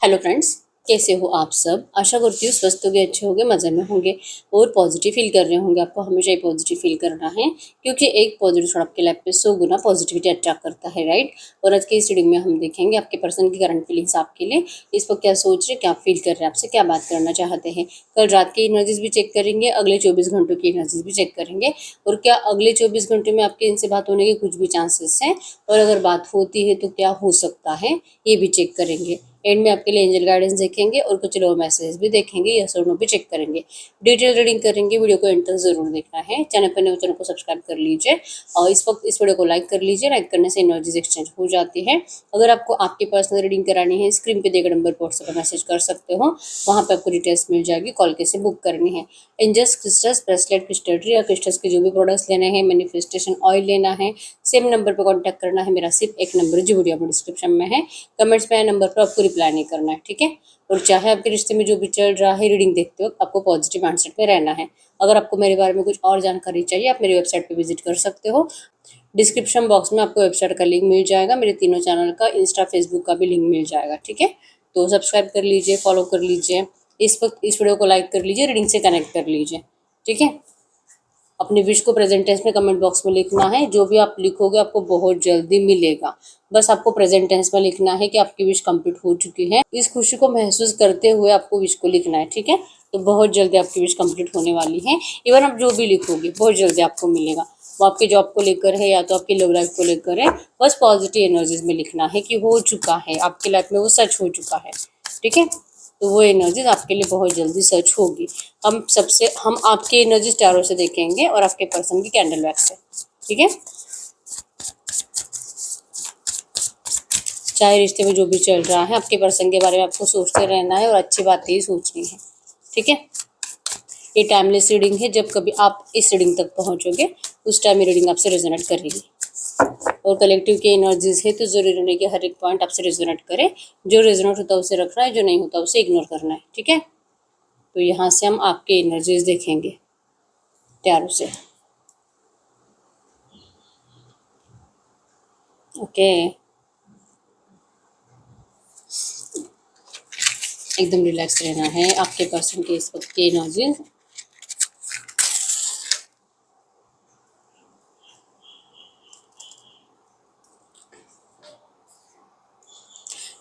Hello friends, कैसे हो आप सब। आशा करती हूँ स्वस्थ होंगे, अच्छे होंगे, मज़े में होंगे और पॉजिटिव फील कर रहे होंगे। आपको हमेशा ही पॉजिटिव फील करना है क्योंकि एक पॉजिटिव थॉट आपके लाइफ पे 100 गुना पॉजिटिविटी अट्रैक्ट करता है, राइट। और आज के इस रीडिंग में हम देखेंगे आपके पर्सन की करंट फीलिंग्स आपके लिए, इस पर क्या सोच रहे, क्या फील कर रहे हैं, आपसे क्या बात करना चाहते हैं। कल रात की एनर्जीज भी चेक करेंगे, अगले 24 घंटों की एनर्जीज भी चेक करेंगे और क्या अगले 24 घंटे में आपके इनसे बात होने के कुछ भी चांसेस हैं और अगर बात होती है तो क्या हो सकता है, ये भी चेक करेंगे। एंड में आपके लिए एंजल गाइडेंस देखेंगे और कुछ लो मैसेज भी देखेंगे, यस और नो भी चेक करेंगे। डिटेल रीडिंग करेंगे, वीडियो को एंड तक जरूर देखना है। चैनल पर नए हो चैनल को सब्सक्राइब कर लीजिए और इस वक्त इस वीडियो को लाइक कर लीजिए। लाइक करने से एनर्जीज एक्सचेंज हो जाती है। अगर आपको आपकी पर्सनल रीडिंग करानी है, स्क्रीन पे दिए गए नंबर पर व्हाट्सएप मैसेज कर सकते हो, वहाँ पे आपको डिटेल्स मिल जाएगी। कॉल कैसे बुक करनी है। एंजल्स क्रिस्टल्स ब्रेसलेट क्रिस्टलरी या क्रिस्टल्स के जो भी प्रोडक्ट्स लेने हैं, मैनिफेस्टेशन ऑयल लेना है, सेम नंबर पर कॉन्टैक्ट करना है। मेरा सिर्फ एक नंबर जो वीडियो में डिस्क्रिप्शन में है, कमेंट्स में नंबर पर आपको रिप्लाई नहीं करना है, ठीक है। और चाहे आपके रिश्ते में जो भी चल रहा है, रीडिंग देखते वक्त आपको पॉजिटिव माइंडसेट में रहना है। अगर आपको मेरे बारे में कुछ और जानकारी चाहिए, आप मेरी वेबसाइट पे विजिट कर सकते हो। डिस्क्रिप्शन बॉक्स में आपको वेबसाइट का लिंक मिल जाएगा, मेरे तीनों चैनल का, इंस्टा फेसबुक का भी लिंक मिल जाएगा, ठीक है। तो सब्सक्राइब कर लीजिए, फॉलो कर लीजिए, इस वक्त इस वीडियो को लाइक कर लीजिए, रीडिंग से कनेक्ट कर लीजिए, ठीक है। अपनी विश को प्रेजेंट टेंस में कमेंट बॉक्स में लिखना है। जो भी आप लिखोगे आपको बहुत जल्दी मिलेगा। बस आपको प्रेजेंट टेंस में लिखना है कि आपकी विश कंप्लीट हो चुकी है। इस खुशी को महसूस करते हुए आपको विश को लिखना है, ठीक है। तो बहुत जल्दी आपकी विश कंप्लीट होने वाली है। इवन आप जो भी लिखोगे बहुत जल्दी आपको मिलेगा। वो आपके जॉब को लेकर है या तो आपकी लव लाइफ को लेकर है। बस पॉजिटिव एनर्जीज में लिखना है कि हो चुका है, आपकी लाइफ में वो सच हो चुका है, ठीक है। तो वो एनर्जीज आपके लिए बहुत जल्दी सच होगी। हम आपकी एनर्जीज टैरो से देखेंगे और आपके पर्सन की कैंडल वैक्स से, ठीक है। चाहे रिश्ते में जो भी चल रहा है, आपके पर्सन के बारे में आपको सोचते रहना है और अच्छी बातें ही सोचनी है, ठीक है। ये टाइमलेस रीडिंग है। जब कभी आप इस रीडिंग तक पहुंचोगे उस टाइम ये रीडिंग आपसे रेजोनेट करेगी। और कलेक्टिव की एनर्जीज है तो जरूरी नहीं कि हर एक पॉइंट आपसे रेजोनेट करे। जो रेजोनेट होता है उसे रखना है, जो नहीं होता उसे इग्नोर करना है, ठीक है। तो यहाँ से हम आपके एनर्जीज देखेंगे टैरो से, ओके। एकदम रिलैक्स रहना है। आपके पर्सन के इस वक्त की एनर्जीज,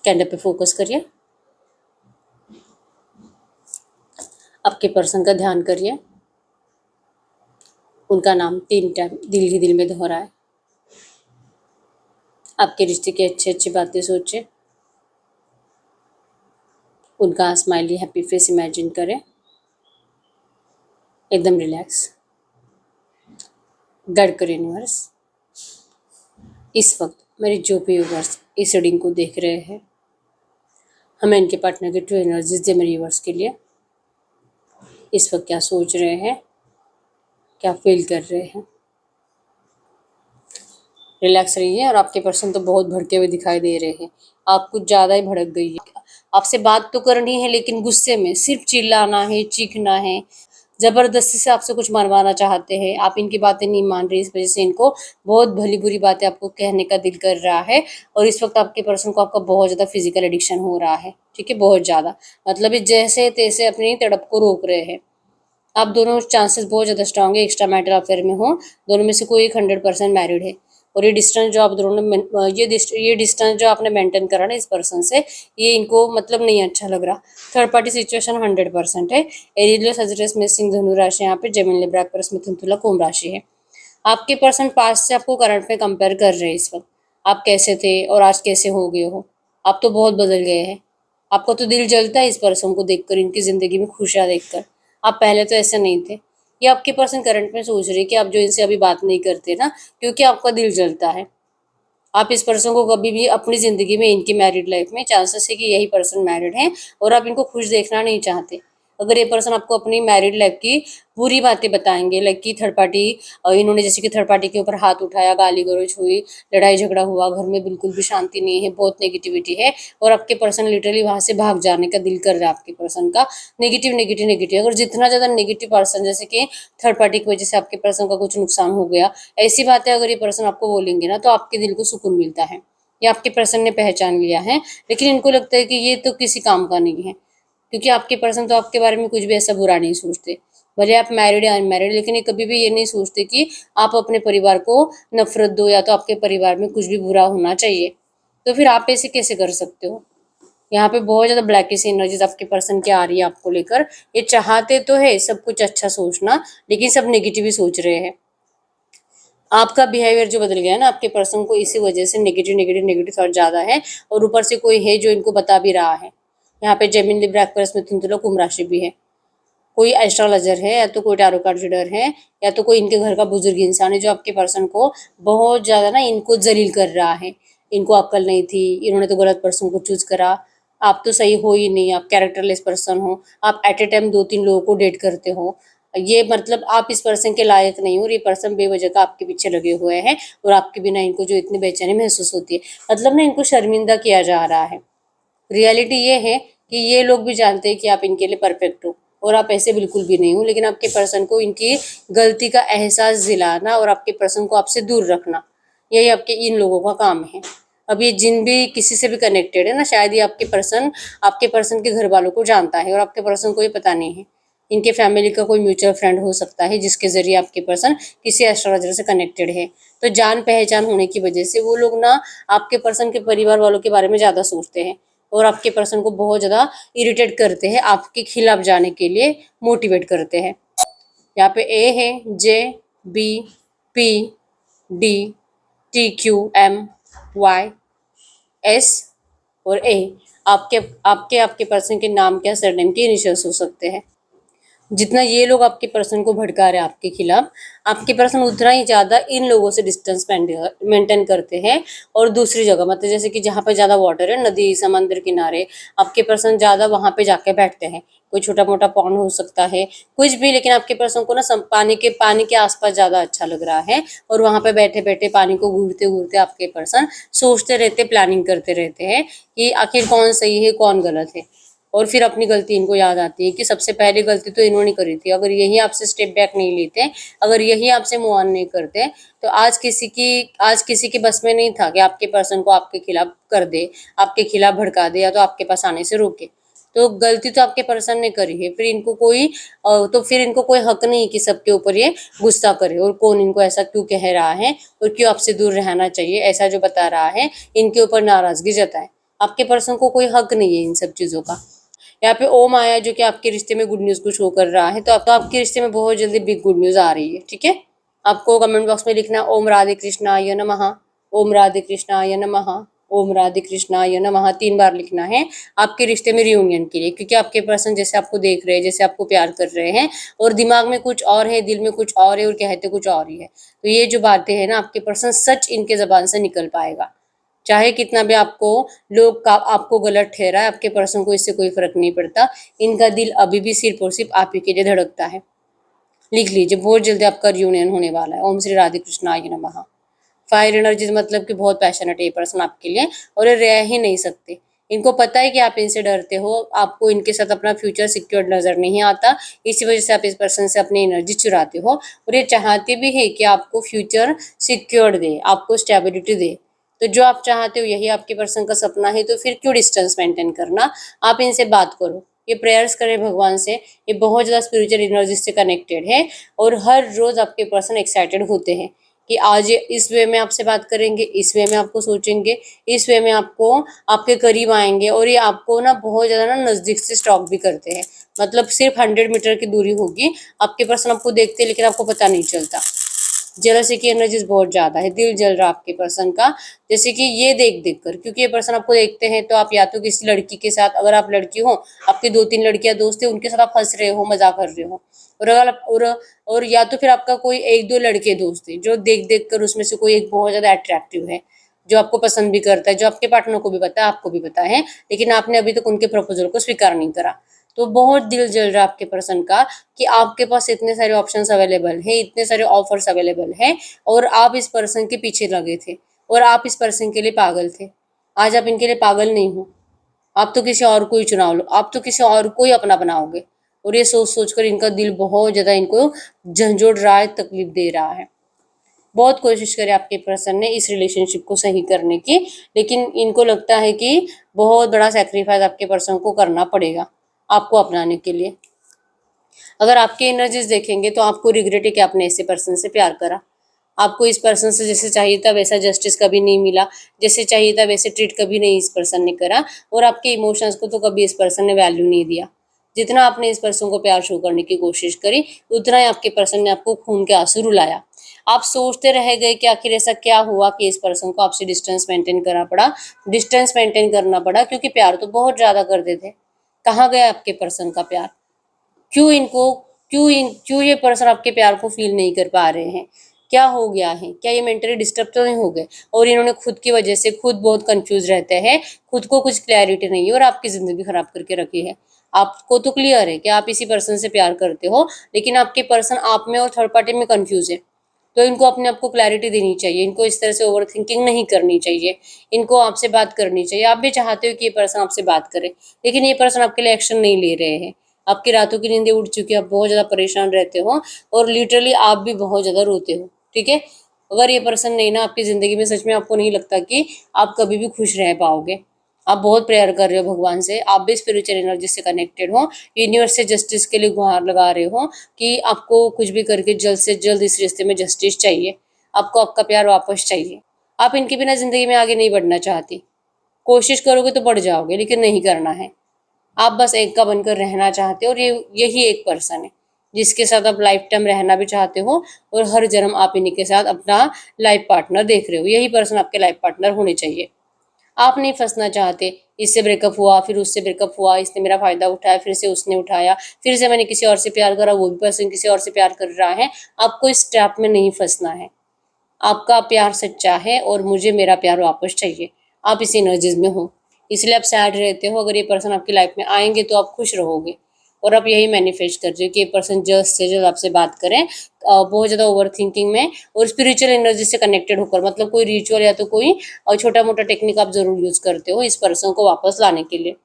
कैंडल पे फोकस करिए। आपके पर्सन का ध्यान करिए। उनका नाम 3 टाइम दिल ही दिल में दोहराए। आपके रिश्ते की अच्छी अच्छी बातें सोचे। उनका स्माइली हैप्पी फेस इमेजिन करें। एकदम रिलैक्स। गाइड करें यूनिवर्स। इस वक्त मेरे जो भी व्यूवर्स इस रीडिंग को देख रहे हैं, हमें इनके पार्टनर की ट्रू एनर्जीज दे मेरे व्यूवर्स के लिए। इस वक्त क्या सोच रहे हैं, क्या फील कर रहे हैं। रिलैक्स रहिए। और आपके पर्सन तो बहुत भड़के हुए दिखाई दे रहे हैं। आप कुछ ज़्यादा ही भड़क गई है। आपसे बात तो करनी है लेकिन गुस्से में, सिर्फ चिल्लाना है, चीखना है, जबरदस्ती से आपसे कुछ मनवाना चाहते हैं। आप इनकी बातें नहीं मान रही, इस वजह से इनको बहुत भली बुरी बातें आपको कहने का दिल कर रहा है। और इस वक्त आपके पर्सन को आपका बहुत ज़्यादा फिजिकल एडिक्शन हो रहा है, ठीक है, बहुत ज़्यादा। मतलब ये जैसे तैसे अपनी तड़प को रोक रहे हैं। आप दोनों चांसेस बहुत ज़्यादा स्ट्रांग है एक्स्ट्रा मैरिटल अफेयर में हो। दोनों में से कोई एक 100% मैरिड है। और ये डिस्टेंस जो आप दोनों ने ये डिस्टेंस जो आपने मेंटेन करा ना इस पर्सन से, ये इनको मतलब नहीं अच्छा लग रहा। थर्ड पार्टी सिचुएशन 100% है। एरियल सजिटस में सिंह धनु राशि, यहाँ पे जेमिनी लिब्रा एक्वेरियस मिथुन तुला कुंभ राशि है। आपके पर्सन पास्ट से आपको करंट में कंपेयर कर रहे हैं इस वक्त। आप कैसे थे और आज कैसे हो गए हो। आप तो बहुत बदल गए हैं। आपका तो दिल जलता है इस पर्सन को देखकर, इनकी ज़िंदगी में खुशियाँ देखकर। आप पहले तो ऐसे नहीं थे। ये आपके पर्सन करंट में सोच रहे कि आप जो इनसे अभी बात नहीं करते ना, क्योंकि आपका दिल जलता है। आप इस पर्सन को कभी भी अपनी ज़िंदगी में, इनकी मैरिड लाइफ में चांसेस है कि यही पर्सन मैरिड है और आप इनको खुश देखना नहीं चाहते। अगर ये पर्सन आपको अपनी मैरिड लाइफ की बुरी बातें बताएंगे, लाइक कि थर्ड पार्टी, इन्होंने जैसे कि थर्ड पार्टी के ऊपर हाथ उठाया, गाली गलौज हुई, लड़ाई झगड़ा हुआ, घर में बिल्कुल भी शांति नहीं है, बहुत नेगेटिविटी है और आपके पर्सन लिटरली वहाँ से भाग जाने का दिल कर रहा है आपके पर्सन का। नेगेटिव नेगेटिव नेगेटिव, अगर जितना ज़्यादा नेगेटिव पर्सन, जैसे कि थर्ड पार्टी की वजह से आपके पर्सन का कुछ नुकसान हो गया, ऐसी बातें अगर ये पर्सन आपको बोलेंगे ना तो आपके दिल को सुकून मिलता है। ये आपके पर्सन ने पहचान लिया है, लेकिन इनको लगता है कि ये तो किसी काम का नहीं है, क्योंकि आपके पर्सन तो आपके बारे में कुछ भी ऐसा बुरा नहीं सोचते। भले आप मैरिड या अनमैरिड, लेकिन ये कभी भी ये नहीं सोचते कि आप अपने परिवार को नफरत दो या तो आपके परिवार में कुछ भी बुरा होना चाहिए। तो फिर आप ऐसे कैसे कर सकते हो? यहाँ पे बहुत ज्यादा ब्लैकिश एनर्जीज आपके पर्सन की आ रही है आपको लेकर। ये चाहते तो है सब कुछ अच्छा सोचना, लेकिन सब नेगेटिव ही सोच रहे हैं। आपका बिहेवियर जो बदल गया है ना आपके पर्सन को, इसी वजह से नेगेटिव नेगेटिव नेगेटिव थॉट ज्यादा है। और ऊपर से कोई है जो इनको बता भी रहा है। यहाँ पे जेमिनी, लिब्रा, एक्वेरियस, मिथुन, तुला, कुंभ राशि भी है। कोई एस्ट्रोलॉजर है या तो कोई टैरो कार्ड रीडर है या तो कोई इनके घर का बुजुर्ग इंसान है जो आपके पर्सन को बहुत ज्यादा ना इनको जलील कर रहा है। इनको अक्ल नहीं थी, इन्होंने तो गलत पर्सन को चूज करा, आप तो सही हो ही नहीं, आप कैरेक्टरलेस पर्सन हो, आप एट ए टाइम 2-3 लोगों को डेट करते हो, ये मतलब आप इस पर्सन के लायक नहीं हो, और ये पर्सन बेवजह का आपके पीछे लगे हुए हैं। और आपके बिना इनको जो इतनी बेचैनी महसूस होती है, मतलब ना इनको शर्मिंदा किया जा रहा है। रियलिटी ये है कि ये लोग भी जानते हैं कि आप इनके लिए परफेक्ट हो, और आप ऐसे बिल्कुल भी नहीं हो, लेकिन आपके पर्सन को इनकी गलती का एहसास दिलाना और आपके पर्सन को आपसे दूर रखना, यही आपके इन लोगों का काम है। अब ये जिन भी किसी से भी कनेक्टेड है ना, शायद ये आपके पर्सन के घर वालों को जानता है और आपके पर्सन को ये पता नहीं है। इनके फैमिली का कोई म्यूचुअल फ्रेंड हो सकता है जिसके जरिए आपके पर्सन किसी एस्ट्रोलॉजर से कनेक्टेड है। तो जान पहचान होने की वजह से वो लोग ना आपके पर्सन के परिवार वालों के बारे में ज्यादा सोचते हैं, और आपके पर्सन को बहुत ज्यादा इरिटेट करते हैं, आपके खिलाफ जाने के लिए मोटिवेट करते हैं। यहाँ पे ए है, J, B, P, D, T, Q, M, Y, S और ए। आपके आपके आपके पर्सन के नाम क्या सरनेम के इनिशियल्स हो सकते हैं। जितना ये लोग आपके पर्सन को भड़का रहे हैं आपके खिलाफ, आपके पर्सन उतना ही ज्यादा इन लोगों से डिस्टेंस मेंटेन करते हैं। और दूसरी जगह मतलब जैसे कि जहाँ पे ज्यादा वाटर है, नदी, समंदर किनारे, आपके पर्सन ज्यादा वहां पे जाके बैठते हैं। कोई छोटा मोटा पॉन्ड हो सकता है, कुछ भी, लेकिन आपके पर्सन को ना पानी के आसपास ज्यादा अच्छा लग रहा है। और वहां पे बैठे बैठे पानी को घूरते घूरते आपके पर्सन सोचते रहते, प्लानिंग करते रहते हैं कि आखिर कौन सही है कौन गलत है। और फिर अपनी गलती इनको याद आती है कि सबसे पहली गलती तो इन्होंने करी थी। अगर यही आपसे स्टेप बैक नहीं लेते, अगर यही आपसे मूव ऑन नहीं करते, तो आज किसी के बस में नहीं था कि आपके पर्सन को आपके खिलाफ कर दे, आपके खिलाफ भड़का दे या तो आपके पास आने से रोके। तो गलती तो आपके पर्सन ने करी है, फिर इनको कोई हक नहीं कि सबके ऊपर ये गुस्सा करे, और कौन इनको ऐसा क्यों कह रहा है और क्यों आपसे दूर रहना चाहिए ऐसा जो बता रहा है, इनके ऊपर नाराजगी जताए। आपके पर्सन को कोई हक नहीं है इन सब चीजों का। यहाँ पे ओम आया जो कि आपके रिश्ते में गुड न्यूज को शो कर रहा है, तो आपके रिश्ते में बहुत जल्दी बिग गुड न्यूज आ रही है। ठीक है, आपको कमेंट बॉक्स में लिखना ओम राधे कृष्णाय नमः, ओम राधे कृष्णाय नमः, ओम राधे कृष्णाय नमः 3 बार लिखना है आपके रिश्ते में रियूनियन के लिए। क्योंकि आपके पर्सन जैसे आपको देख रहे हैं, जैसे आपको प्यार कर रहे हैं, और दिमाग में कुछ और है, दिल में कुछ और है, और कहते कुछ और ही है। तो ये जो बातें हैं ना, आपके पर्सन सच इनके जबान से निकल पाएगा। चाहे कितना भी आपको गलत ठहराए, आपके पर्सन को इससे कोई फर्क नहीं पड़ता। इनका दिल अभी भी सिर्फ और सिर्फ आप ही के लिए धड़कता है। लिख लीजिए, बहुत जल्दी आपका रियूनियन होने वाला है। ओम श्री राधे कृष्णाय नमः। फायर एनर्जीज मतलब कि बहुत पैशनेट है ये पर्सन आपके लिए, और ये रह ही नहीं सकते। इनको पता है कि आप इनसे डरते हो, आपको इनके साथ अपना फ्यूचर सिक्योर नजर नहीं आता, इसी वजह से आप इस पर्सन से अपनी एनर्जी चुराते हो। और ये चाहते भी है कि आपको फ्यूचर सिक्योर दे, आपको स्टेबिलिटी दे। तो जो आप चाहते हो यही आपके पर्सन का सपना है, तो फिर क्यों डिस्टेंस मेंटेन करना। आप इनसे बात करो, ये प्रेयर्स करें भगवान से। ये बहुत ज्यादा स्पिरिचुअल एनर्जी से कनेक्टेड है, और हर रोज आपके पर्सन एक्साइटेड होते हैं कि आज इस वे में आपसे बात करेंगे, इस वे में आपको सोचेंगे, इस वे में आपको आपके करीब आएंगे। और ये आपको ना बहुत ज्यादा ना नजदीक से स्टॉक भी करते हैं, मतलब सिर्फ 100 मीटर की दूरी होगी, आपके पर्सन आपको देखते हैं लेकिन आपको पता नहीं चलता। जेलसी की एनर्जीज बहुत ज्यादा है, दिल जल रहा आपके पर्सन का, जैसे कि ये देख देख कर, क्योंकि ये पर्सन आपको देखते हैं तो आप या तो किसी लड़की के साथ, अगर आप लड़की हो, आपके 2-3 लड़कियां दोस्त है, उनके साथ आप हंस रहे हो, मजाक कर रहे हो। और अगर आप और या तो फिर आपका कोई 1-2 लड़के दोस्त है जो देख देख कर उसमें से कोई एक बहुत ज्यादा अट्रैक्टिव है, जो आपको पसंद भी करता है, जो आपके पार्टनर को भी पता है, आपको भी पता है, लेकिन आपने अभी तक उनके प्रपोजल को स्वीकार नहीं करा। तो बहुत दिल जल रहा है आपके पर्सन का कि आपके पास इतने सारे ऑप्शंस अवेलेबल है, इतने सारे ऑफर्स अवेलेबल है, और आप इस पर्सन के पीछे लगे थे, और आप इस पर्सन के लिए पागल थे। आज आप इनके लिए पागल नहीं हो, आप तो किसी और को ही चुनाव लो, आप तो किसी और को ही अपना बनाओगे। और ये सोच सोच कर इनका दिल बहुत ज्यादा इनको झंझोड़ रहा है, तकलीफ दे रहा है। बहुत कोशिश करी आपके पर्सन ने इस रिलेशनशिप को सही करने की, लेकिन इनको लगता है कि बहुत बड़ा सैक्रिफाइस आपके पर्सन को करना पड़ेगा आपको अपनाने के लिए। अगर आपके एनर्जीज देखेंगे तो आपको रिग्रेट है कि आपने ऐसे पर्सन से प्यार करा। आपको इस पर्सन से जैसे चाहिए था वैसा जस्टिस कभी नहीं मिला, जैसे चाहिए था वैसे ट्रीट कभी नहीं इस पर्सन ने करा, और आपके इमोशंस को तो कभी इस पर्सन ने वैल्यू नहीं दिया। जितना आपने इस पर्सन को प्यार शो करने की कोशिश करी, उतना ही आपके पर्सन ने आपको खून के आंसू रुलाया। आप सोचते रह गए कि आखिर ऐसा क्या हुआ कि इस पर्सन को आपसे डिस्टेंस मेंटेन करना पड़ा, डिस्टेंस मेंटेन करना पड़ा, क्योंकि प्यार तो बहुत ज्यादा करते थे। कहाँ गया आपके पर्सन का प्यार? क्यों इनको क्यों ये पर्सन आपके प्यार को फील नहीं कर पा रहे हैं? क्या हो गया है? क्या ये मेंटली डिस्टर्ब तो नहीं हो गए? और इन्होंने खुद की वजह से खुद बहुत कंफ्यूज रहते हैं, खुद को कुछ क्लैरिटी नहीं है और आपकी जिंदगी खराब करके रखी है। आपको तो क्लियर है कि आप इसी पर्सन से प्यार करते हो, लेकिन आपके पर्सन आप में और थर्ड पार्टी में कंफ्यूज है। तो इनको अपने आप को क्लैरिटी देनी चाहिए, इनको इस तरह से ओवर थिंकिंग नहीं करनी चाहिए, इनको आपसे बात करनी चाहिए। आप भी चाहते हो कि ये पर्सन आपसे बात करे, लेकिन ये पर्सन आपके लिए एक्शन नहीं ले रहे हैं। आपकी रातों की नींदें उड़ चुकी है, आप बहुत ज़्यादा परेशान रहते हो और लिटरली आप भी बहुत ज़्यादा रोते हो। ठीक है, अगर ये पर्सन नहीं ना आपकी ज़िंदगी में, सच में आपको नहीं लगता कि आप कभी भी खुश रह पाओगे। आप बहुत प्रेयर कर रहे हो भगवान से, आप भी स्पिरिचुअल एनर्जी से कनेक्टेड हो, यूनिवर्स से जस्टिस के लिए गुहार लगा रहे हो कि आपको कुछ भी करके जल्द से जल्द इस रिश्ते में जस्टिस चाहिए, आपको आपका प्यार वापस चाहिए। आप इनके बिना ज़िंदगी में आगे नहीं बढ़ना चाहती। कोशिश करोगे तो बढ़ जाओगे, लेकिन नहीं करना है। आप बस एक का बनकर रहना चाहते हो, और यही एक पर्सन है जिसके साथ आप लाइफ टाइम रहना भी चाहते हो, और हर जन्म आप इन्हीं के साथ अपना लाइफ पार्टनर देख रहे हो। यही पर्सन आपके लाइफ पार्टनर होने चाहिए। आप नहीं फंसना चाहते। इससे ब्रेकअप हुआ, फिर उससे ब्रेकअप हुआ, इसने मेरा फायदा उठाया, फिर से उसने उठाया, फिर से मैंने किसी और से प्यार करा, वो भी पर्सन किसी और से प्यार कर रहा है। आपको इस ट्रैप में नहीं फंसना है। आपका प्यार सच्चा है और मुझे मेरा प्यार वापस चाहिए। आप इस एनर्जीज में हो, इसलिए आप सैड रहते हो। अगर ये पर्सन आपकी लाइफ में आएंगे तो आप खुश रहोगे, और आप यही मैनिफेस्ट कर रहे हो कि ये पर्सन जल्द से जल्द आपसे बात करें, बहुत ज़्यादा ओवर थिंकिंग में और स्पिरिचुअल एनर्जी से कनेक्टेड होकर, मतलब कोई रिचुअल या तो कोई छोटा मोटा टेक्निक आप जरूर यूज करते हो इस पर्सन को वापस लाने के लिए।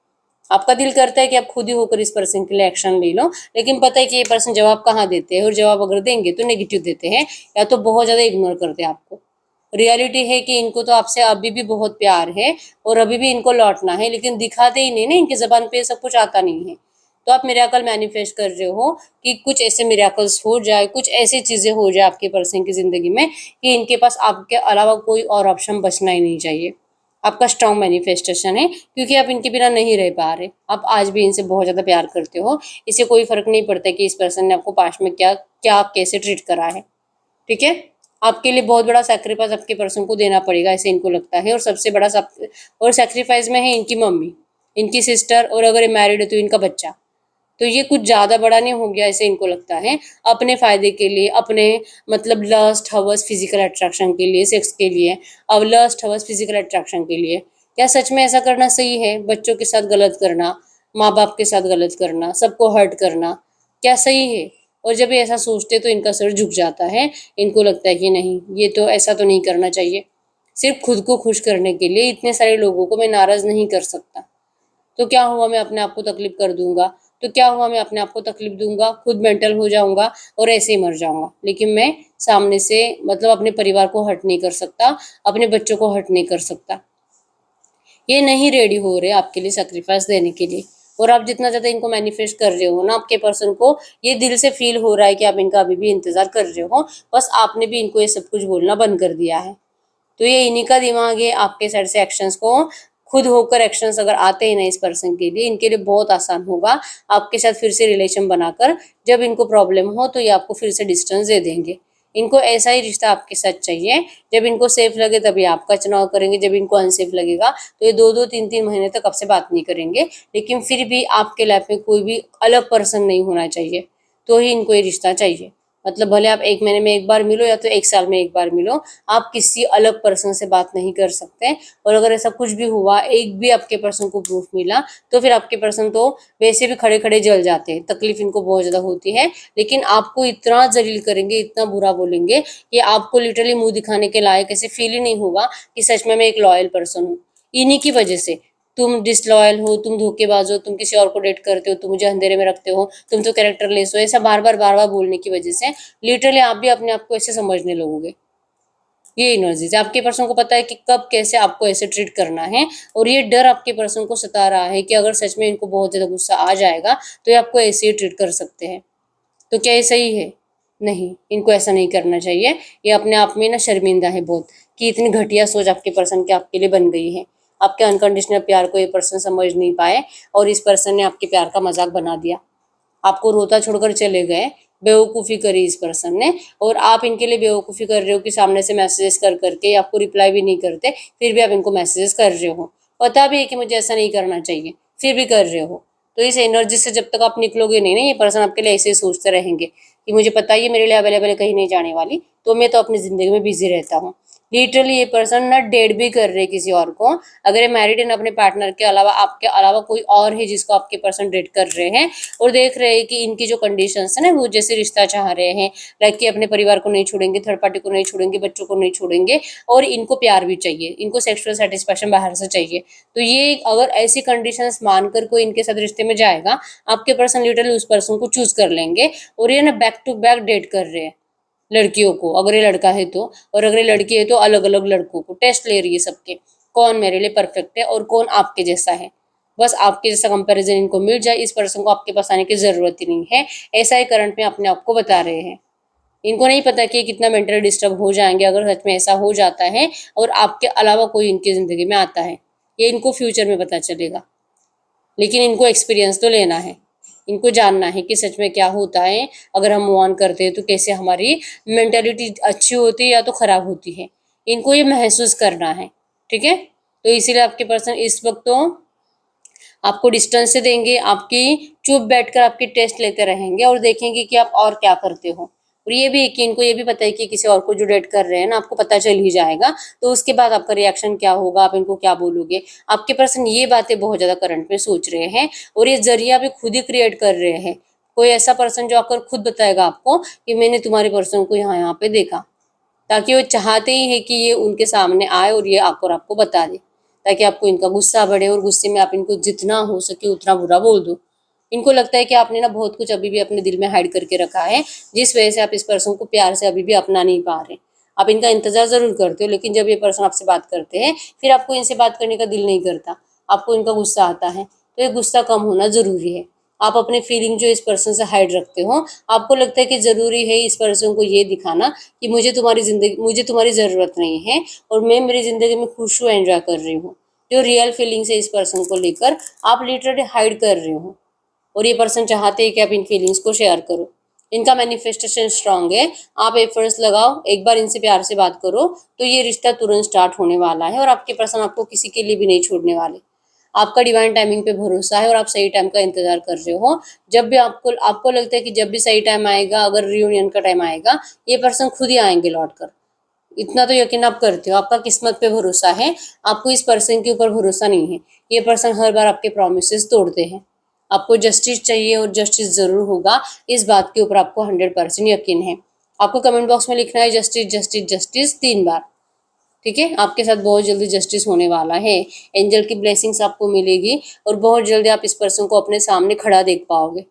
आपका दिल करता है कि आप खुद ही होकर इस पर्सन के लिए एक्शन ले लो, लेकिन पता है कि ये पर्सन जवाब कहाँ देते हैं, और जवाब अगर देंगे तो नेगेटिव देते हैं, या तो बहुत ज़्यादा इग्नोर करते हैं आपको। रियलिटी है कि इनको तो आपसे अभी भी बहुत प्यार है और अभी भी इनको लौटना है, लेकिन दिखाते ही नहीं ना, इनकी जबान पे सब कुछ आता नहीं है। तो आप मिराकल मैनिफेस्ट कर रहे हो कि कुछ ऐसे मिराकल्स हो जाए, कुछ ऐसी चीज़ें हो जाए आपके पर्सन की ज़िंदगी में कि इनके पास आपके अलावा कोई और ऑप्शन बचना ही नहीं चाहिए। आपका स्ट्रॉन्ग मैनिफेस्टेशन है, क्योंकि आप इनके बिना नहीं रह पा रहे। आप आज भी इनसे बहुत ज़्यादा प्यार करते हो। इससे कोई फर्क नहीं पड़ता कि इस पर्सन ने आपको पास्ट में क्या क्या कैसे ट्रीट करा है। ठीक है, आपके लिए बहुत बड़ा सैक्रिफाइस आपके पर्सन को देना पड़ेगा, ऐसे इनको लगता है। और सबसे बड़ा और सैक्रिफाइस में है इनकी मम्मी, इनकी सिस्टर, और अगर ये मैरिड है तो इनका बच्चा। तो ये कुछ ज़्यादा बड़ा नहीं हो गया, ऐसे इनको लगता है। अपने फ़ायदे के लिए, अपने मतलब लस्ट हवस फिजिकल अट्रैक्शन के लिए, सेक्स के लिए, अब लस्ट हवस फिजिकल अट्रैक्शन के लिए। क्या सच में ऐसा करना सही है? बच्चों के साथ गलत करना, माँ बाप के साथ गलत करना, सबको हर्ट करना, क्या सही है? और जब ये ऐसा सोचते तो इनका सर झुक जाता है। इनको लगता है कि नहीं, ये तो ऐसा तो नहीं करना चाहिए। सिर्फ खुद को खुश करने के लिए इतने सारे लोगों को मैं नाराज़ नहीं कर सकता। तो क्या हुआ, मैं अपने आप को तकलीफ कर दूंगा? तो क्या हुआ, मैं अपने आप को तकलीफ दूंगा, खुद मेंटल हो जाऊंगा और ऐसे ही मर जाऊंगा, लेकिन मैं सामने से मतलब अपने परिवार को हर्ट नहीं कर सकता, अपने बच्चों को हर्ट नहीं कर सकता। ये नहीं रेडी हो रहे आपके लिए सेक्रीफाइस देने के लिए। और आप जितना ज़्यादा इनको मैनिफेस्ट कर रहे हो ना, आपके पर्सन को ये दिल से फील हो रहा है कि आप इनका अभी भी इंतजार कर रहे हो, बस आपने भी इनको ये सब कुछ बोलना बंद कर दिया है। तो ये इन्हीं का दिमाग है। आपके साइड से एक्शंस को खुद होकर एक्शंस अगर आते हैं ना इस पर्सन के लिए, इनके लिए बहुत आसान होगा आपके साथ फिर से रिलेशन बनाकर। जब इनको प्रॉब्लम हो तो ये आपको फिर से डिस्टेंस दे देंगे। इनको ऐसा ही रिश्ता आपके साथ चाहिए। जब इनको सेफ लगे तभी आपका चुनाव करेंगे, जब इनको अनसेफ लगेगा तो ये 2-2 3-3 महीने तक आपसे बात नहीं करेंगे। लेकिन फिर भी आपके लाइफ में कोई भी अलग पर्सन नहीं होना चाहिए, तो ही इनको ये रिश्ता चाहिए। मतलब भले आप 1 महीने में 1 बार मिलो या तो 1 साल में 1 बार मिलो, आप किसी अलग पर्सन से बात नहीं कर सकते। और अगर ऐसा कुछ भी हुआ, एक भी आपके पर्सन को प्रूफ मिला, तो फिर आपके पर्सन तो वैसे भी खड़े खड़े जल जाते हैं। तकलीफ इनको बहुत ज़्यादा होती है, लेकिन आपको इतना जलील करेंगे, इतना बुरा बोलेंगे कि आपको लिटरली मुंह दिखाने के लायक ऐसे फील ही नहीं होगा कि सच में मैं एक लॉयल पर्सन हूँ। इन्हीं की वजह से तुम डिसलॉयल हो, तुम धोखेबाज हो, तुम किसी और को डेट करते हो, तुम मुझे अंधेरे में रखते हो, तुम तो कैरेक्टरलेस हो, ऐसा बार बार बोलने की वजह से लिटरली आप भी अपने आप को ऐसे समझने लगोगे। ये एनर्जीज आपके पर्सन को पता है कि कब कैसे आपको ऐसे ट्रीट करना है, और ये डर आपके पर्सन को सता रहा है कि अगर सच में इनको बहुत ज्यादा गुस्सा आ जाएगा तो ये आपको ऐसे ही ट्रीट कर सकते हैं। तो क्या ये सही है? नहीं, इनको ऐसा नहीं करना चाहिए। ये अपने आप में ना शर्मिंदा है बहुत कि इतनी घटिया सोच आपके पर्सन के आपके लिए बन गई है। आपके अनकंडीशनल प्यार को ये पर्सन समझ नहीं पाए और इस पर्सन ने आपके प्यार का मजाक बना दिया, आपको रोता छोड़कर चले गए, बेवकूफ़ी करी इस पर्सन ने। और आप इनके लिए बेवकूफ़ी कर रहे हो कि सामने से मैसेजेस कर करके आपको रिप्लाई भी नहीं करते, फिर भी आप इनको मैसेजेस कर रहे हो। पता भी है कि मुझे ऐसा नहीं करना चाहिए, फिर भी कर रहे हो। तो इस एनर्जी से जब तक आप निकलोगे नहीं ना, ये पर्सन आपके लिए ऐसे ही सोचते रहेंगे कि मुझे पता ही है मेरे लिए अवेलेबल है, कहीं नहीं जाने वाली, तो मैं तो अपनी ज़िंदगी में बिजी रहता हूँ। लिटरली ये पर्सन ना डेट भी कर रहे किसी और को। अगर ये मैरिड है, अपने पार्टनर के अलावा आपके अलावा कोई और है जिसको आपके पर्सन डेट कर रहे हैं, और देख रहे हैं कि इनकी जो कंडीशंस है ना, वो जैसे रिश्ता चाह रहे हैं, लाइक कि अपने परिवार को नहीं छोड़ेंगे, थर्ड पार्टी को नहीं छोड़ेंगे, बच्चों को नहीं छोड़ेंगे, और इनको प्यार भी चाहिए, इनको सेक्सुअल सेटिस्फैक्शन बाहर से चाहिए। तो ये अगर ऐसी कंडीशंस मानकर कोई इनके साथ रिश्ते में जाएगा, आपके पर्सन लिटरली उस पर्सन को चूज कर लेंगे, और ये ना बैक टू बैक डेट कर रहे हैं लड़कियों को, अगर ये लड़का है तो, और अगर ये लड़की है तो अलग अलग लड़कों को टेस्ट ले रही है सबके, कौन मेरे लिए परफेक्ट है और कौन आपके जैसा है। बस आपके जैसा कंपैरिजन इनको मिल जाए, इस पर्सन को आपके पास आने की जरूरत ही नहीं है। ऐसा ही करंट में अपने आप को बता रहे हैं। इनको नहीं पता कि कितना मेंटली डिस्टर्ब हो जाएंगे अगर सच में ऐसा हो जाता है और आपके अलावा कोई इनकी जिंदगी में आता है। ये इनको फ्यूचर में पता चलेगा, लेकिन इनको एक्सपीरियंस तो लेना है, इनको जानना है कि सच में क्या होता है। अगर हम मूव ऑन करते हैं तो कैसे हमारी मेंटेलिटी अच्छी होती है या तो खराब होती है, इनको ये महसूस करना है। ठीक है, तो इसीलिए आपके पर्सन इस वक्त तो आपको डिस्टेंस से देंगे, आपकी चुप बैठकर आपकी टेस्ट लेते रहेंगे और देखेंगे कि आप और क्या करते हो। और ये भी है कि इनको ये भी पता है कि किसी और को जो डेट कर रहे हैं ना, आपको पता चल ही जाएगा, तो उसके बाद आपका रिएक्शन क्या होगा, आप इनको क्या बोलोगे। आपके पर्सन ये बातें बहुत ज्यादा करंट में सोच रहे हैं, और ये जरिया भी खुद ही क्रिएट कर रहे हैं। कोई ऐसा पर्सन जो आकर खुद बताएगा आपको कि मैंने तुम्हारे पर्सन को यहाँ यहाँ पे देखा, ताकि वो चाहते ही है कि ये उनके सामने आए और ये आकर आपको बता दे, ताकि आपको इनका गुस्सा बढ़े और गुस्से में आप इनको जितना हो सके उतना बुरा बोल दो। इनको लगता है कि आपने ना बहुत कुछ अभी भी अपने दिल में हाइड करके रखा है, जिस वजह से आप इस पर्सन को प्यार से अभी भी अपना नहीं पा रहे। आप इनका इंतजार जरूर करते हो, लेकिन जब ये पर्सन आपसे बात करते हैं फिर आपको इनसे बात करने का दिल नहीं करता, आपको इनका गुस्सा आता है। तो ये गुस्सा कम होना जरूरी है। आप अपने फीलिंग जो इस पर्सन से हाइड रखते हो, आपको लगता है कि जरूरी है इस पर्सन को ये दिखाना कि मुझे तुम्हारी जरूरत नहीं है और मैं मेरी जिंदगी में खुश हूँ, एंजॉय कर रही हूँ। जो रियल फीलिंग्स है इस पर्सन को लेकर, आप लिटरली हाइड कर रहे हो, और ये पर्सन चाहते हैं कि आप इन फीलिंग्स को शेयर करो। इनका मैनिफेस्टेशन स्ट्रांग है। आप एफर्ट्स लगाओ, एक बार इनसे प्यार से बात करो, तो ये रिश्ता तुरंत स्टार्ट होने वाला है, और आपके पर्सन आपको किसी के लिए भी नहीं छोड़ने वाले। आपका डिवाइन टाइमिंग पे भरोसा है और आप सही टाइम का इंतजार कर रहे हो। जब भी आपको आपको लगता है कि जब भी सही टाइम आएगा, अगर रियूनियन का टाइम आएगा, ये पर्सन खुद ही आएंगे लौट कर। इतना तो यकीन आप करते हो, आपका किस्मत पे भरोसा है, आपको इस पर्सन के ऊपर भरोसा नहीं है। ये पर्सन हर बार आपके प्रोमिसेस तोड़ते हैं। आपको जस्टिस चाहिए और जस्टिस जरूर होगा, इस बात के ऊपर आपको 100% यकीन है। आपको कमेंट बॉक्स में लिखना है जस्टिस जस्टिस जस्टिस 3 बार। ठीक है, आपके साथ बहुत जल्दी जस्टिस होने वाला है। एंजल की ब्लेसिंग्स आपको मिलेगी और बहुत जल्दी आप इस पर्सन को अपने सामने खड़ा देख पाओगे,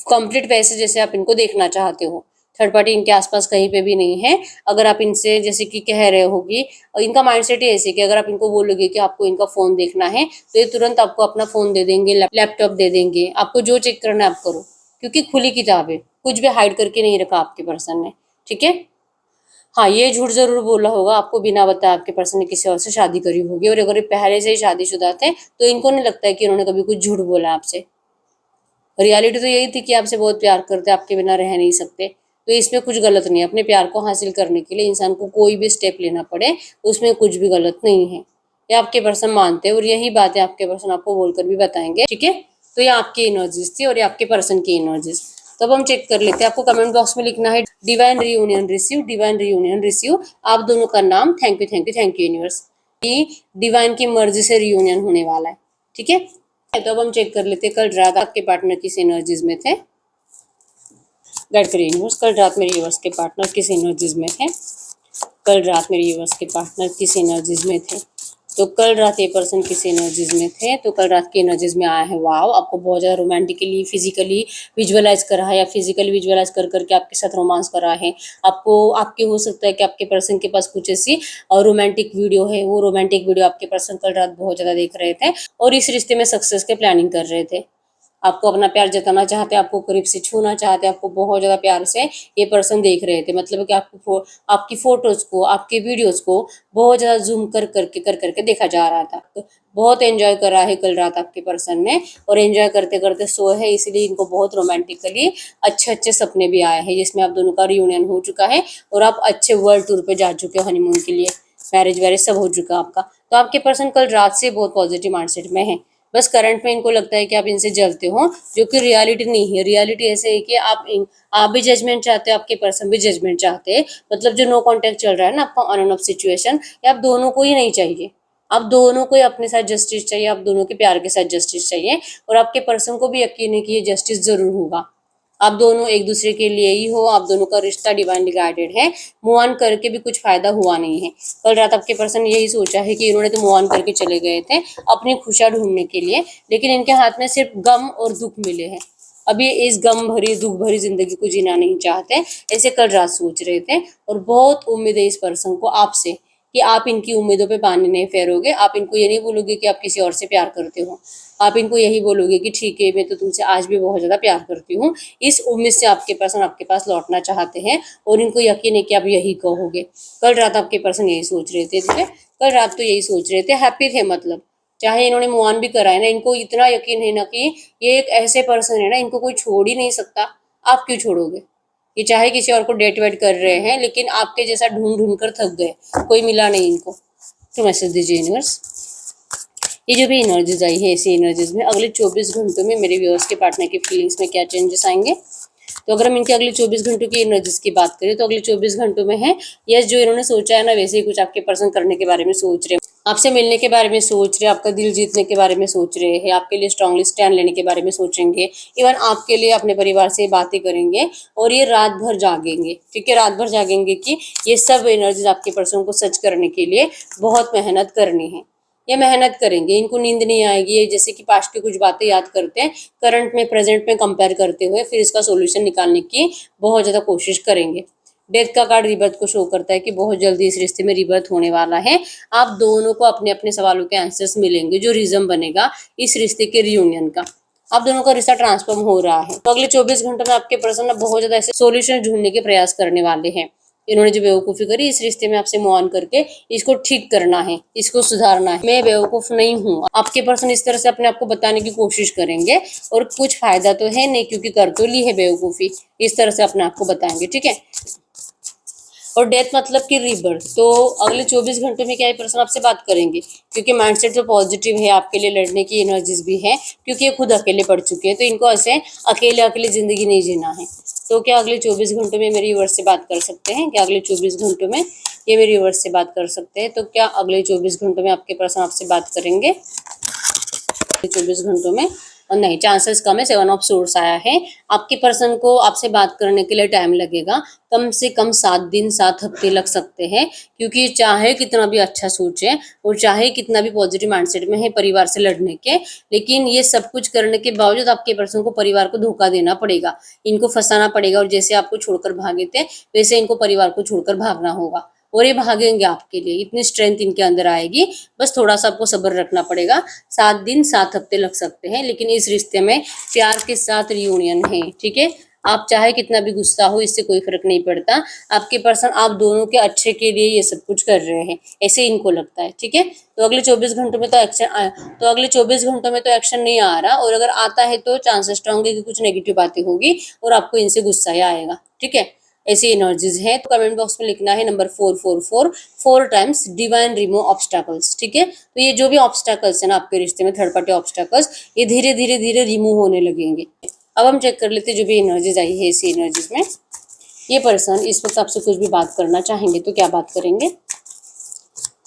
कंप्लीट वैसे जैसे आप इनको देखना चाहते हो। थर्ड पार्टी इनके आसपास कहीं पे भी नहीं है। अगर आप इनसे जैसे कि कह रहे होगी, और इनका माइंडसेट ही ऐसे कि अगर आप इनको बोलोगे कि आपको इनका फोन देखना है, तो ये तुरंत आपको अपना फोन दे देंगे, लैपटॉप दे देंगे, आपको जो चेक करना है आप करो, क्योंकि खुली किताब है, कुछ भी हाइड करके नहीं रखा आपके पर्सन ने। ठीक है, हाँ, ये झूठ जरूर बोला होगा, आपको बिना बताए आपके पर्सन ने किसी और से शादी करी होगी, और अगर ये पहले से ही शादीशुदा थे तो इनको नहीं लगता है कि इन्होंने कभी कुछ झूठ बोला आपसे। रियलिटी तो यही थी कि आपसे बहुत प्यार करते, आपके बिना रह नहीं सकते। तो इसमें कुछ गलत नहीं है। अपने प्यार को हासिल करने के लिए इंसान को कोई भी स्टेप लेना पड़े, उसमें कुछ भी गलत नहीं है। ये आपके पर्सन मानते हैं, और यही बातें आपके पर्सन आपको बोलकर भी बताएंगे। ठीक है, तो ये आपकी एनर्जीज थी और ये आपके पर्सन की एनर्जीज। तो अब हम चेक कर लेते हैं। आपको कमेंट बॉक्स में लिखना है divine reunion receive, divine reunion receive. आप दोनों का नाम, thank you thank you thank you universe, divine की मर्जी से रियूनियन होने वाला है। ठीक है, तो अब हम चेक कर लेते हैं कल रात आपके पार्टनर किस एनर्जीज में थे। गाइड करिए यूनिवर्स, कल रात मेरे यूनिवर्स के पार्टनर किस एनर्जीज में थे। कल रात मेरे यूनिवर्स के पार्टनर किस एनर्जीज में थे। तो कल रात ये पर्सन किस एनर्जीज में थे, तो कल रात की एनर्जीज में आया है वाव, आपको बहुत ज़्यादा रोमांटिकली फिजिकली विजुअलाइज करा है या फिजिकली विजुअलाइज कर करके आपके साथ रोमांस करा है आपको। आपके हो सकता है कि आपके पर्सन के पास कुछ ऐसी रोमांटिक वीडियो है, वो रोमांटिक वीडियो आपके पर्सन कल रात बहुत ज़्यादा देख रहे थे और इस रिश्ते में सक्सेस के प्लानिंग कर रहे थे। आपको अपना प्यार जताना चाहते, आपको करीब से छूना चाहते, आपको बहुत ज़्यादा प्यार से ये पर्सन देख रहे थे। मतलब कि आपकी फोटोज़ को, आपके वीडियोज़ को बहुत ज़्यादा जूम कर करके देखा जा रहा था। तो बहुत एंजॉय करा है कल रात आपके पर्सन ने और एंजॉय करते करते सोए है, इसलिए इनको बहुत रोमांटिकली अच्छे अच्छे सपने भी आए हैं जिसमें आप दोनों का रियूनियन हो चुका है और आप अच्छे वर्ल्ड टूर पे जा चुके हो हनीमून के लिए। मैरिज वैरिज सब हो चुका आपका। तो आपके पर्सन कल रात से बहुत पॉजिटिव माइंडसेट में है। बस करंट में इनको लगता है कि आप इनसे जलते हो, जो कि रियलिटी नहीं है। रियलिटी ऐसे है कि आप भी जजमेंट चाहते हो, आपके पर्सन भी जजमेंट चाहते हैं। मतलब जो नो कांटेक्ट चल रहा है ना आपका ऑन एंड ऑफ सिचुएशन, ये आप दोनों को ही नहीं चाहिए। आप दोनों को ही अपने साथ जस्टिस चाहिए, आप दोनों के प्यार के साथ जस्टिस चाहिए और आपके पर्सन को भी यकीन है कि ये जस्टिस जरूर होगा। आप दोनों एक दूसरे के लिए ही हो, आप दोनों का रिश्ता डिवाइनली गाइडेड है। मूव ऑन करके भी कुछ फायदा हुआ नहीं है। कल रात आपके पर्सन यही सोचा है कि इन्होंने तो मूव ऑन करके चले गए थे अपनी खुशियां ढूंढने के लिए, लेकिन इनके हाथ में सिर्फ गम और दुख मिले हैं। अभी इस गम भरी दुख भरी जिंदगी को जीना नहीं चाहते, ऐसे कल रात सोच रहे थे। और बहुत उम्मीद है इस पर्सन को आपसे कि आप इनकी उम्मीदों पे पानी नहीं फेरोगे। आप इनको ये नहीं बोलोगे कि आप किसी और से प्यार करते हो, आप इनको यही बोलोगे कि ठीक है मैं तो तुमसे आज भी बहुत ज़्यादा प्यार करती हूँ। इस उम्मीद से आपके पर्सन आपके पास लौटना चाहते हैं और इनको यकीन है कि आप यही कहोगे। कल रात आपके पर्सन यही सोच रहे थे, ठीक है, कल रात तो यही सोच रहे थे, हैप्पी थे। मतलब चाहे इन्होंने मूव ऑन भी करा है ना, इनको इतना यकीन है ना कि ये एक ऐसे पर्सन है ना, इनको कोई छोड़ ही नहीं सकता। आप क्यों छोड़ोगे? ये चाहे किसी और को डेट वेट कर रहे हैं, लेकिन आपके जैसा ढूंढ ढूंढ कर थक गए, कोई मिला नहीं इनको। तो मैसेज दीजिए यूनिवर्स, ये जो भी एनर्जीज आई है ऐसी एनर्जीज में अगले 24 घंटों में मेरे व्यूअर्स के पार्टनर की फीलिंग्स में क्या चेंजेस आएंगे। तो अगर हम इनके अगले 24 घंटों की एनर्जीज की बात करें तो अगले 24 घंटों में है यस, जो इन्होंने सोचा है ना वैसे ही कुछ आपके पर्सन करने के बारे में सोच रहे हैं, आपसे मिलने के बारे में सोच रहे हैं, आपका दिल जीतने के बारे में सोच रहे हैं, आपके लिए स्ट्रांगली स्टैंड लेने के बारे में सोचेंगे, इवन आपके लिए अपने परिवार से बातें करेंगे और ये रात भर जागेंगे। ठीक है, रात भर जागेंगे कि ये सब एनर्जीज आपके पर्सन को सच करने के लिए बहुत मेहनत करनी है। ये मेहनत करेंगे, इनको नींद नहीं आएगी। ये जैसे कि पास्ट की कुछ बातें याद करते हैं, करंट में प्रेजेंट में कंपेयर करते हुए फिर इसका सॉल्यूशन निकालने की बहुत ज़्यादा कोशिश करेंगे। डेथ का कार्ड रिबर्थ को शो करता है कि बहुत जल्दी इस रिश्ते में रिबर्थ होने वाला है। आप दोनों को अपने अपने सवालों के आंसर्स मिलेंगे, जो रीजन बनेगा इस रिश्ते के रियूनियन का। आप दोनों का रिश्ता ट्रांसफॉर्म हो रहा है। तो अगले 24 घंटों में आपके पर्सन ना बहुत ज्यादा ऐसे सॉल्यूशन ढूंढने के प्रयास करने वाले हैं। इन्होंने जो बेवकूफ़ी करी इस रिश्ते में आपसे मूव ऑन करके इसको ठीक करना है, इसको सुधारना है। मैं बेवकूफ़ नहीं हूँ, आपके पर्सन इस तरह से अपने आप को बताने की कोशिश करेंगे और कुछ फायदा तो है नहीं क्योंकि कर तो ली है बेवकूफ़ी, इस तरह से अपने आप को बताएंगे। ठीक है, और डेथ मतलब कि रीबर्थ। तो अगले 24 घंटों में क्या ये पर्सन आपसे बात करेंगे, क्योंकि माइंडसेट तो पॉजिटिव है, आपके लिए लड़ने की एनर्जीज भी है, क्योंकि ये खुद अकेले पड़ चुके हैं। तो इनको ऐसे अकेले अकेले जिंदगी नहीं जीना है। तो क्या अगले 24 घंटों में मेरे व्यूअर्स से बात कर सकते हैं? क्या अगले 24 घंटों में ये मेरे व्यूअर्स से बात कर सकते हैं? तो क्या अगले 24 घंटों में आपके पर्सन आपसे बात करेंगे? 24 घंटों में और नहीं, चांसेस कम है। 7 ऑफ सोर्स आया है। आपके पर्सन को आपसे बात करने के लिए टाइम लगेगा, कम से कम 7 दिन 7 हफ्ते लग सकते हैं, क्योंकि चाहे कितना भी अच्छा सोचे और चाहे कितना भी पॉजिटिव माइंडसेट में है परिवार से लड़ने के, लेकिन ये सब कुछ करने के बावजूद आपके पर्सन को परिवार को धोखा देना पड़ेगा, इनको फंसाना पड़ेगा और जैसे आपको छोड़कर भागे थे वैसे इनको परिवार को छोड़कर भागना होगा और ये भागेंगे आपके लिए। इतनी स्ट्रेंथ इनके अंदर आएगी, बस थोड़ा सा आपको सब्र रखना पड़ेगा। 7 दिन 7 हफ्ते लग सकते हैं, लेकिन इस रिश्ते में प्यार के साथ रियूनियन है। ठीक है, आप चाहे कितना भी गुस्सा हो इससे कोई फर्क नहीं पड़ता। आपके पर्सन आप दोनों के अच्छे के लिए ये सब कुछ कर रहे हैं, ऐसे इनको लगता है। ठीक है, तो अगले 24 घंटों में तो अगले 24 घंटों में तो एक्शन नहीं आ रहा, और अगर आता है तो चांसेस स्ट्रॉन्ग है कि कुछ नेगेटिव बातें होगी और आपको इनसे गुस्सा ही आएगा। ठीक है, ऐसी एनर्जीज है। तो कमेंट बॉक्स में लिखना है number 444 4 times divine remove obstacles. ठीक है, तो ये जो भी ऑब्स्टैकल्स है ना आपके रिश्ते में, थर्ड पार्टी ऑब्स्टैकल्स, ये धीरे धीरे धीरे रिमूव होने लगेंगे। अब हम चेक कर लेते हैं जो भी एनर्जीज आई है इसी एनर्जीज में ये पर्सन इस वक्त आपसे कुछ भी बात करना चाहेंगे तो क्या बात करेंगे?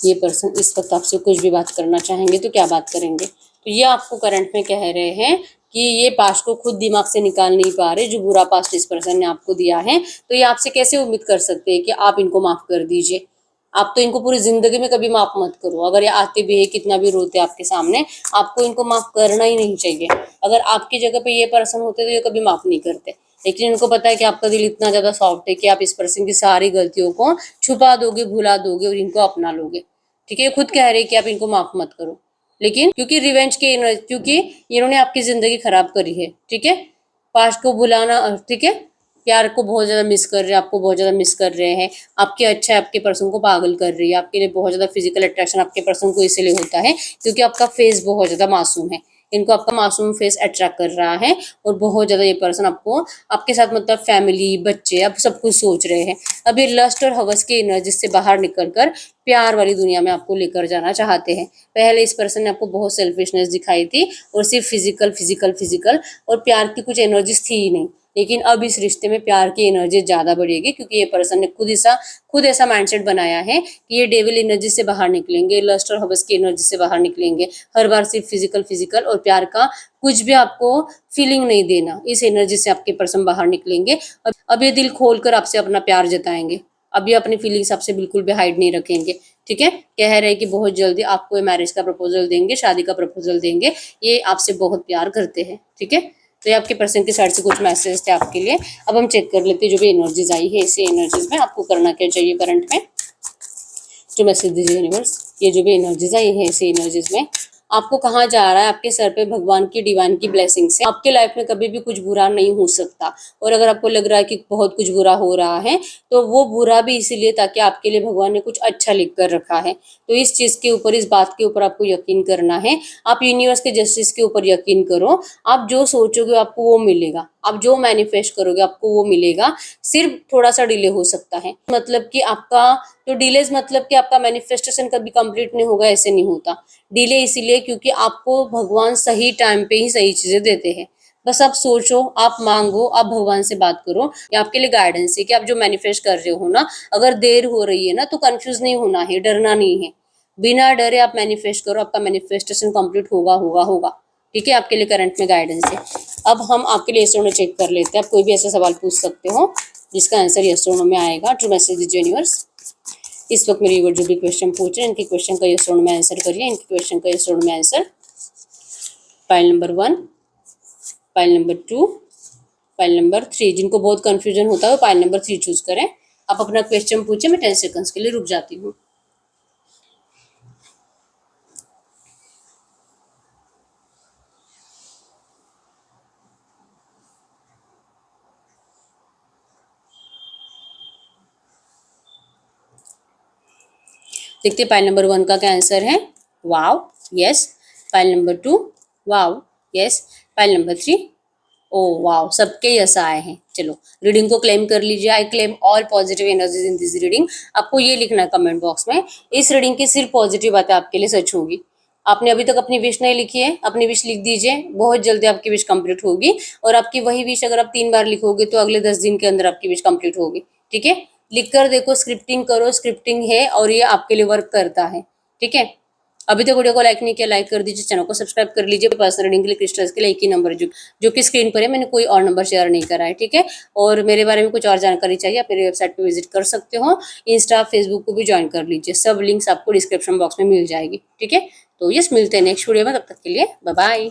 ये पर्सन इस वक्त आपसे कुछ भी बात करना चाहेंगे तो क्या बात करेंगे? तो ये आपको करंट में कह रहे हैं कि ये पास्ट को खुद दिमाग से निकाल नहीं पा रहे, जो बुरा पास्ट इस पर्सन ने आपको दिया है। तो ये आपसे कैसे उम्मीद कर सकते हैं कि आप इनको माफ कर दीजिए? आप तो इनको पूरी जिंदगी में कभी माफ मत करो। अगर ये आते भी है, कितना भी रोते आपके सामने, आपको इनको माफ करना ही नहीं चाहिए। अगर आपकी जगह पे ये पर्सन होते तो ये कभी माफ नहीं करते, लेकिन इनको पता है कि आपका दिल इतना ज्यादा सॉफ्ट है कि आप इस पर्सन की सारी गलतियों को छुपा दोगे, भुला दोगे और इनको अपना लोगे। ठीक है, ये खुद कह रहे हैं कि आप इनको माफ मत करो, लेकिन क्योंकि रिवेंज के, क्योंकि इन्होंने आपकी जिंदगी खराब करी है। ठीक है, पास्ट को भुलाना, ठीक है, प्यार को बहुत ज्यादा मिस कर रहे हैं, आपको बहुत ज्यादा मिस कर रहे हैं, आपकी अच्छा आपके पर्सन को पागल कर रही है, आपके लिए बहुत ज्यादा फिजिकल अट्रैक्शन आपके पर्सन को इसलिए होता है क्योंकि आपका फेस बहुत ज्यादा मासूम है। इनको आपका मासूम फेस अट्रैक्ट कर रहा है और बहुत ज्यादा ये पर्सन आपको, आपके साथ मतलब फैमिली, बच्चे, अब सब कुछ सोच रहे हैं। अब ये लस्ट और हवस की एनर्जी से बाहर निकल कर प्यार वाली दुनिया में आपको लेकर जाना चाहते हैं। पहले इस पर्सन ने आपको बहुत सेल्फिशनेस दिखाई थी और सिर्फ फिजिकल फिजिकल फिजिकल, और प्यार की कुछ एनर्जीज थी ही नहीं। लेकिन अब इस रिश्ते में प्यार की एनर्जी ज्यादा बढ़ेगी क्योंकि ये पर्सन ने खुद ऐसा माइंडसेट बनाया है कि ये डेविल एनर्जी से बाहर निकलेंगे, लस्ट और हवस की एनर्जी से बाहर निकलेंगे। हर बार सिर्फ फिजिकल फिजिकल और प्यार का कुछ भी आपको फीलिंग नहीं देना, इस एनर्जी से आपके पर्सन बाहर निकलेंगे। अब ये दिल खोलकर आपसे अपना प्यार जताएंगे। अब ये अपनी फीलिंग्स आपसे बिल्कुल भी हाइड नहीं रखेंगे। ठीक है, कह रहे हैं कि बहुत जल्दी आपको ये मैरिज का प्रपोजल देंगे, शादी का प्रपोजल देंगे। ये आपसे बहुत प्यार करते हैं। ठीक है, तो ये आपके पर्सन की साइड से कुछ मैसेज थे आपके लिए। अब हम चेक कर लेते हैं जो भी एनर्जीज आई है, इसी एनर्जीज में आपको करना क्या चाहिए करंट में। जो मैसेज दीजिए यूनिवर्स, ये जो भी एनर्जीज आई है इसी एनर्जीज में आपको कहाँ जा रहा है। आपके सर पे भगवान की डिवाइन की ब्लेसिंग से आपके लाइफ में कभी भी कुछ बुरा नहीं हो सकता। और अगर आपको लग रहा है कि बहुत कुछ बुरा हो रहा है तो वो बुरा भी इसीलिए ताकि आपके लिए भगवान ने कुछ अच्छा लिख कर रखा है। तो इस चीज के ऊपर, इस बात के ऊपर आपको यकीन करना है। आप यूनिवर्स के जस्टिस के ऊपर यकीन करो। आप जो सोचोगे आपको वो मिलेगा, आप जो मैनिफेस्ट करोगे आपको वो मिलेगा। सिर्फ थोड़ा सा डिले हो सकता है, मतलब कि आपका तो डिलेज, मतलब कि आपका मैनिफेस्टेशन कभी कंप्लीट नहीं होगा, ऐसे नहीं होता। डिले इसीलिए क्योंकि आपको भगवान सही टाइम पे ही सही चीजें देते हैं। बस आप सोचो, आप मांगो, आप भगवान से बात करो। ये आपके लिए गाइडेंस है कि आप जो मैनिफेस्ट कर रहे हो ना, अगर देर हो रही है ना तो कंफ्यूज नहीं होना है, डरना नहीं है। बिना डरे आप मैनिफेस्ट करो, आपका मैनिफेस्टेशन कंप्लीट होगा होगा होगा। ठीक है, आपके लिए करंट में गाइडेंस है। अब हम आपके लिए एस्ट्रो में चेक कर लेते हैं। आप कोई भी ऐसा सवाल पूछ सकते हो जिसका आंसर एस्ट्रो में आएगा। ट्रू मैसेज दीजिए यूनिवर्स। इस वक्त मेरी व्यूअर जो भी क्वेश्चन पूछ रहे हैं, इनके क्वेश्चन का यस और नो में आंसर करिए। इनके क्वेश्चन का यस और नो में answer. File number 1, file number 2, file number 3। जिनको बहुत कंफ्यूजन होता है वो फाइल नंबर 3 चूज करें। आप अपना क्वेश्चन पूछे, मैं 10 सेकंड्स के लिए रुक जाती हूँ। देखते फाइल नंबर 1 का क्या आंसर है। वाव, यस। फाइल नंबर 2, वाव, यस। फाइल नंबर 3, ओ वाव, सबके यस आए हैं। चलो रीडिंग को क्लेम कर लीजिए। I claim all positive energies in this reading. आपको ये लिखना है कमेंट बॉक्स में, इस रीडिंग की सिर्फ पॉजिटिव बातें आपके लिए सच होगी। आपने अभी तक अपनी विश नहीं लिखी है, अपनी विश लिख दीजिए। बहुत जल्दी आपकी विश कंप्लीट होगी। और आपकी वही विश अगर आप 3 बार लिखोगे तो अगले 10 दिन के अंदर आपकी विश कंप्लीट होगी। ठीक है, लिख कर देखो, स्क्रिप्टिंग करो, स्क्रिप्टिंग है और ये आपके लिए वर्क करता है। ठीक है, अभी तक वीडियो को लाइक नहीं किया, लाइक कर दीजिए, चैनल को सब्सक्राइब कर लीजिए। पर्सनल रीडिंग के लिए क्रिस्टल्स के लिए एक ही नंबर जो कि स्क्रीन पर है, मैंने कोई और नंबर शेयर नहीं करा है। ठीक है, और मेरे बारे में कुछ और जानकारी चाहिए आप मेरी वेबसाइट पे विजिट कर सकते हो। इंस्टा, फेसबुक को भी ज्वाइन कर लीजिए। सब लिंक्स आपको डिस्क्रिप्शन बॉक्स में मिल जाएगी। ठीक है, तो यस, मिलते हैं नेक्स्ट वीडियो में। तब तक के लिए बाय बाय।